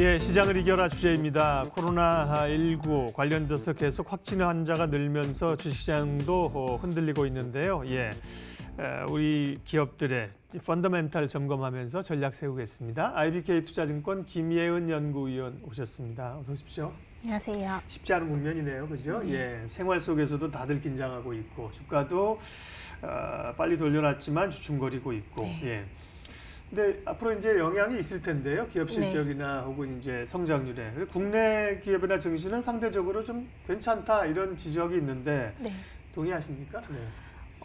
예, 시장을 이겨라 주제입니다. 코로나19 관련돼서 계속 확진 환자가 늘면서 주식시장도 흔들리고 있는데요. 예, 우리 기업들의 펀더멘탈 점검하면서 전략 세우겠습니다. IBK 투자증권 김예은 연구위원 오셨습니다. 어서 오십시오. 안녕하세요. 쉽지 않은 국면이네요, 그죠? 예, 생활 속에서도 다들 긴장하고 있고 주가도 빨리 돌려놨지만 주춤거리고 있고. 네. 예. 근데 앞으로 이제 영향이 있을 텐데요. 기업 실적이나 네. 혹은 이제 성장률에. 국내 기업이나 증시는 상대적으로 좀 괜찮다 이런 지적이 있는데 네. 동의하십니까? 네.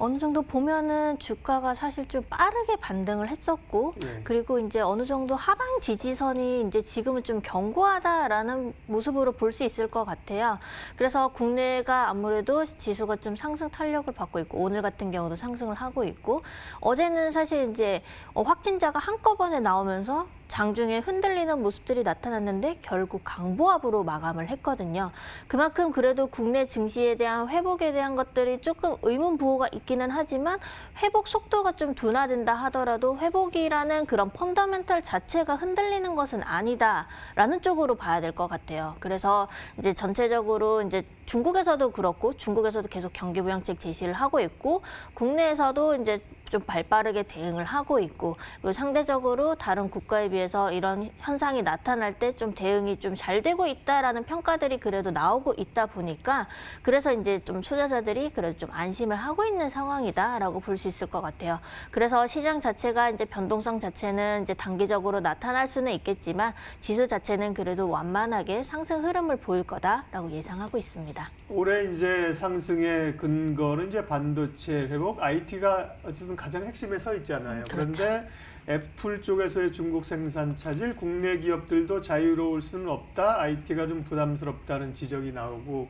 어느 정도 보면은 주가가 사실 좀 빠르게 반등을 했었고, 예. 그리고 이제 어느 정도 하방 지지선이 이제 지금은 좀 견고하다라는 모습으로 볼 수 있을 것 같아요. 그래서 국내가 아무래도 지수가 좀 상승 탄력을 받고 있고, 오늘 같은 경우도 상승을 하고 있고, 어제는 사실 이제 확진자가 한꺼번에 나오면서 장중에 흔들리는 모습들이 나타났는데 결국 강보합으로 마감을 했거든요. 그만큼 그래도 국내 증시에 대한 회복에 대한 것들이 조금 의문부호가 있기는 하지만 회복 속도가 좀 둔화된다 하더라도 회복이라는 그런 펀더멘털 자체가 흔들리는 것은 아니다라는 쪽으로 봐야 될 것 같아요. 그래서 이제 전체적으로 이제 중국에서도 그렇고 중국에서도 계속 경기 부양책 제시를 하고 있고 국내에서도 이제 좀 발빠르게 대응을 하고 있고 그리고 상대적으로 다른 국가에 비해서 이런 현상이 나타날 때 좀 대응이 좀 잘 되고 있다라는 평가들이 그래도 나오고 있다 보니까 그래서 이제 좀 투자자들이 그래도 좀 안심을 하고 있는 상황이다라고 볼 수 있을 것 같아요. 그래서 시장 자체가 이제 변동성 자체는 이제 단기적으로 나타날 수는 있겠지만 지수 자체는 그래도 완만하게 상승 흐름을 보일 거다라고 예상하고 있습니다. 올해 이제 상승의 근거는 이제 반도체 회복, IT가 어쨌든 가장 핵심에 서 있잖아요. 그렇죠. 그런데 애플 쪽에서의 중국 생산 차질, 국내 기업들도 자유로울 수는 없다. IT가 좀 부담스럽다는 지적이 나오고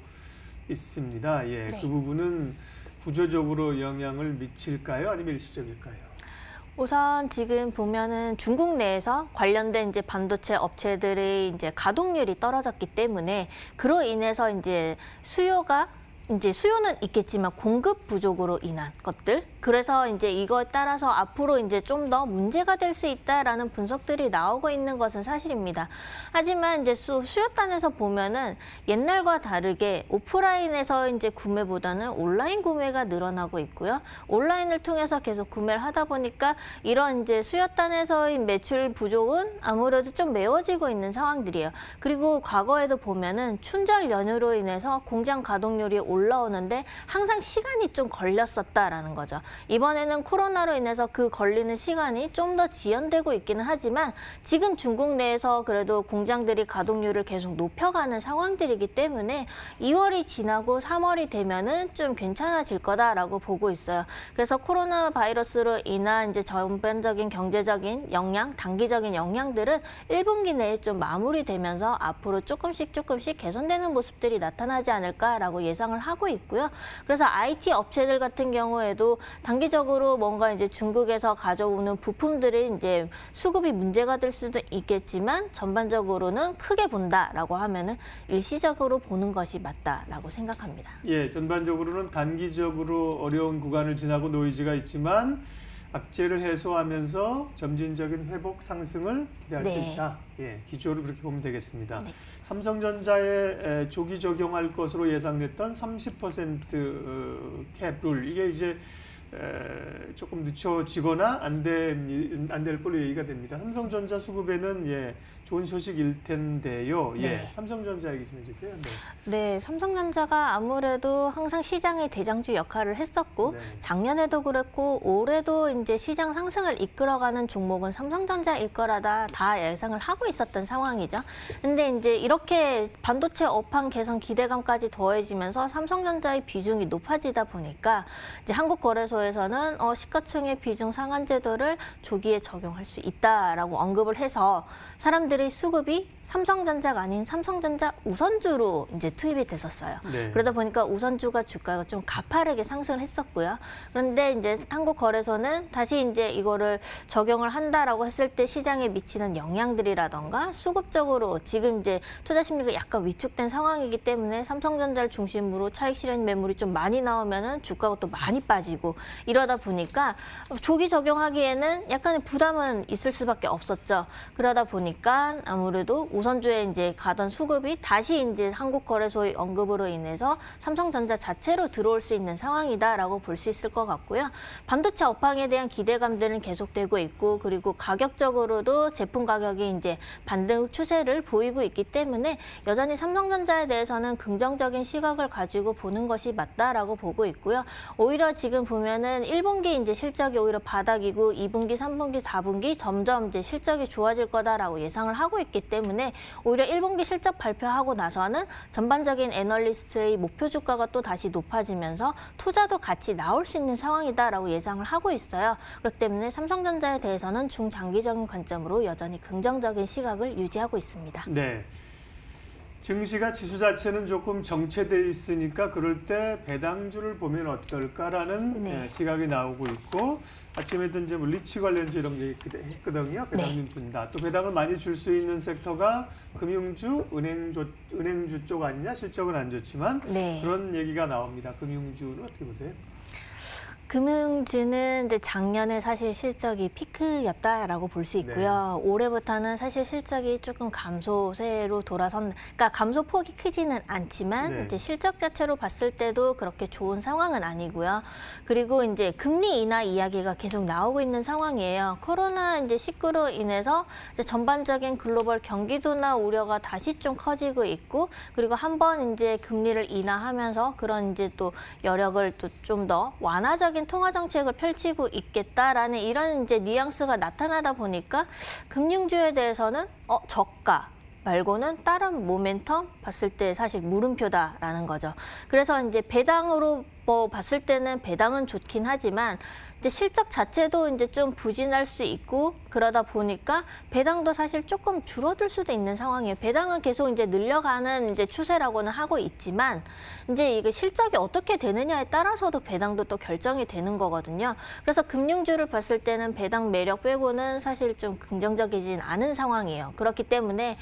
있습니다. 예, 네. 그 부분은 구조적으로 영향을 미칠까요? 아니면 일시적일까요? 우선 지금 보면은 중국 내에서 관련된 이제 반도체 업체들의 이제 가동률이 떨어졌기 때문에 그로 인해서 이제 수요는 있겠지만 공급 부족으로 인한 것들. 그래서 이제 이거에 따라서 앞으로 이제 좀 더 문제가 될 수 있다라는 분석들이 나오고 있는 것은 사실입니다. 하지만 이제 수요단에서 보면은 옛날과 다르게 오프라인에서 이제 구매보다는 온라인 구매가 늘어나고 있고요. 온라인을 통해서 계속 구매를 하다 보니까 이런 이제 수요단에서의 매출 부족은 아무래도 좀 메워지고 있는 상황들이에요. 그리고 과거에도 보면은 춘절 연휴로 인해서 공장 가동률이 올라오는데 항상 시간이 좀 걸렸었다라는 거죠. 이번에는 코로나로 인해서 그 걸리는 시간이 좀 더 지연되고 있기는 하지만 지금 중국 내에서 그래도 공장들이 가동률을 계속 높여가는 상황들이기 때문에 2월이 지나고 3월이 되면은 좀 괜찮아질 거다라고 보고 있어요. 그래서 코로나 바이러스로 인한 이제 전반적인 경제적인 영향, 단기적인 영향들은 1분기 내에 좀 마무리되면서 앞으로 조금씩 개선되는 모습들이 나타나지 않을까라고 예상을 하고 있고요. 그래서 IT 업체들 같은 경우에도 단기적으로 뭔가 이제 중국에서 가져오는 부품들이 이제 수급이 문제가 될 수도 있겠지만 전반적으로는 크게 본다라고 하면은 일시적으로 보는 것이 맞다라고 생각합니다. 예, 전반적으로는 단기적으로 어려운 구간을 지나고 노이즈가 있지만 악재를 해소하면서 점진적인 회복 상승을 기대할 수 네. 있다. 예, 기조를 그렇게 보면 되겠습니다. 네. 삼성전자에 조기 적용할 것으로 예상됐던 30% 캡룰 이게 이제 조금 늦춰지거나 안 될 걸로 얘기가 됩니다. 삼성전자 수급에는 예, 좋은 소식일 텐데요. 예, 네. 삼성전자 얘기 좀 해주세요. 네. 네, 삼성전자가 아무래도 항상 시장의 대장주 역할을 했었고 네. 작년에도 그랬고 올해도 이제 시장 상승을 이끌어가는 종목은 삼성전자일 거라다 다 예상을 하고 있었던 상황이죠. 근데 이제 이렇게 반도체 업황 개선 기대감까지 더해지면서 삼성전자의 비중이 높아지다 보니까 이제 한국거래소에서는 시가총액 비중 상한 제도를 조기에 적용할 수 있다라고 언급을 해서 사람들의 수급이 삼성전자가 아닌 삼성전자 우선주로 이제 투입이 됐었어요. 네. 그러다 보니까 우선주가 주가가 좀 가파르게 상승을 했었고요. 그런데 이제 한국거래소는 다시 이제 이거를 적용을 한다라고 했을 때 시장에 미치는 영향들이라던가 수급적으로 지금 이제 투자 심리가 약간 위축된 상황이기 때문에 삼성전자를 중심으로 차익 실현 매물이 좀 많이 나오면은 주가가 또 많이 빠지고 이러다 보니까 조기 적용하기에는 약간의 부담은 있을 수밖에 없었죠. 그러다 보니까 아무래도 우선주에 이제 가던 수급이 다시 이제 한국거래소의 언급으로 인해서 삼성전자 자체로 들어올 수 있는 상황이다라고 볼 수 있을 것 같고요. 반도체 업황에 대한 기대감들은 계속되고 있고, 그리고 가격적으로도 제품 가격이 이제 반등 추세를 보이고 있기 때문에 여전히 삼성전자에 대해서는 긍정적인 시각을 가지고 보는 것이 맞다라고 보고 있고요. 오히려 지금 보면은 1분기 이제 실적이 오히려 바닥이고 2분기, 3분기, 4분기 점점 이제 실적이 좋아질 거다라고 예상을 하고 있기 때문에 오히려 1분기 실적 발표하고 나서는 전반적인 애널리스트의 목표 주가가 또 다시 높아지면서 투자도 같이 나올 수 있는 상황이다라고 예상을 하고 있어요. 그렇기 때문에 삼성전자에 대해서는 중장기적인 관점으로 여전히 긍정적인 시각을 유지하고 있습니다. 네. 증시가 지수 자체는 조금 정체돼 있으니까 그럴 때 배당주를 보면 어떨까라는 네. 시각이 나오고 있고, 아침에도 이제 뭐 리치 관련주 이런 게 했거든요. 배당주 네. 준다. 또 배당을 많이 줄 수 있는 섹터가 금융주, 은행주 쪽 아니냐? 실적은 안 좋지만 네. 그런 얘기가 나옵니다. 금융주는 어떻게 보세요? 금융주는 이제 작년에 사실 실적이 피크였다라고 볼 수 있고요. 올해부터는 사실 실적이 조금 감소세로 그러니까 감소폭이 크지는 않지만 네. 이제 실적 자체로 봤을 때도 그렇게 좋은 상황은 아니고요. 그리고 이제 금리 인하 이야기가 계속 나오고 있는 상황이에요. 코로나 이제 19로 인해서 이제 전반적인 글로벌 경기도나 우려가 다시 좀 커지고 있고, 그리고 한번 이제 금리를 인하하면서 그런 이제 또 여력을 또 좀 더 완화적인 통화 정책을 펼치고 있겠다라는 이런 이제 뉘앙스가 나타나다 보니까 금융주에 대해서는 저가 말고는 다른 모멘텀 봤을 때 사실 물음표다라는 거죠. 그래서 이제 배당으로 봤을 때는 배당은 좋긴 하지만 이제 실적 자체도 이제 좀 부진할 수 있고, 그러다 보니까 배당도 사실 조금 줄어들 수도 있는 상황이에요. 배당은 계속 이제 늘려가는 이제 추세라고는 하고 있지만 이제 이게 실적이 어떻게 되느냐에 따라서도 배당도 또 결정이 되는 거거든요. 그래서 금융주를 봤을 때는 배당 매력 빼고는 사실 좀 긍정적이진 않은 상황이에요. 그렇기 때문에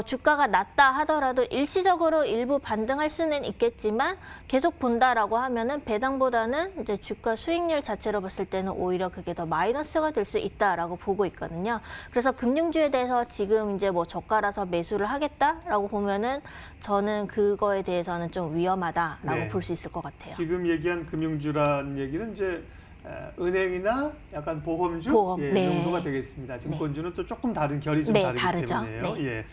주가가 낮다 하더라도 일시적으로 일부 반등할 수는 있겠지만 계속 본다라고 하면은 배당보다는 이제 주가 수익률 자체로 봤을 때는 오히려 그게 더 마이너스가 될 수 있다라고 보고 있거든요. 그래서 금융주에 대해서 지금 이제 뭐 저가라서 매수를 하겠다라고 보면은 저는 그거에 대해서는 좀 위험하다라고 네. 볼 수 있을 것 같아요. 지금 얘기한 금융주란 얘기는 이제 은행이나 약간 보험주 네. 정도가 되겠습니다. 증권주는 또 조금 다른 결이 좀 다르기 다르죠. 때문에요. 네. 예.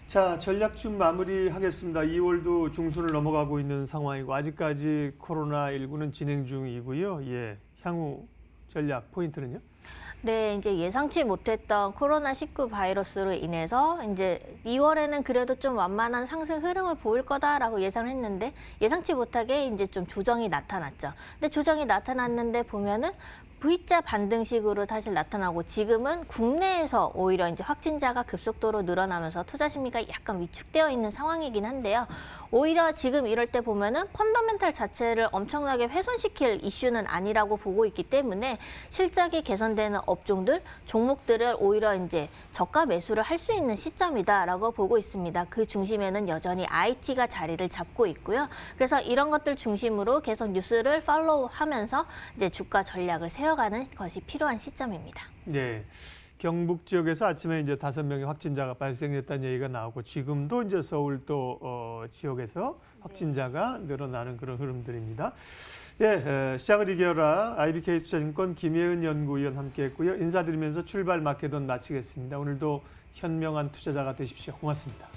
자, 전략 좀 마무리하겠습니다. 2월도 중순을 넘어가고 있는 상황이고 아직까지 코로나19는 진행 중이고요. 예. 향후 전략 포인트는요? 네, 이제 예상치 못했던 코로나19 바이러스로 인해서 이제 2월에는 그래도 좀 완만한 상승 흐름을 보일 거다라고 예상을 했는데 예상치 못하게 이제 좀 조정이 나타났죠. 근데 조정이 나타났는데 보면은 V자 반등식으로 사실 나타나고, 지금은 국내에서 오히려 이제 확진자가 급속도로 늘어나면서 투자 심리가 약간 위축되어 있는 상황이긴 한데요. 오히려 지금 이럴 때 보면은 펀더멘탈 자체를 엄청나게 훼손시킬 이슈는 아니라고 보고 있기 때문에 실적이 개선되는 업종들, 종목들을 오히려 이제 저가 매수를 할 수 있는 시점이다라고 보고 있습니다. 그 중심에는 여전히 IT가 자리를 잡고 있고요. 그래서 이런 것들 중심으로 계속 뉴스를 팔로우하면서 이제 주가 전략을 세워가는 것이 필요한 시점입니다. 네. 경북 지역에서 아침에 이제 5명의 확진자가 발생했다는 얘기가 나오고, 지금도 이제 서울 또 지역에서 확진자가 늘어나는 그런 흐름들입니다. 예, 시장을 이겨라 IBK 투자증권 김혜은 연구위원 함께했고요. 인사드리면서 출발 마켓온 마치겠습니다. 오늘도 현명한 투자자가 되십시오. 고맙습니다.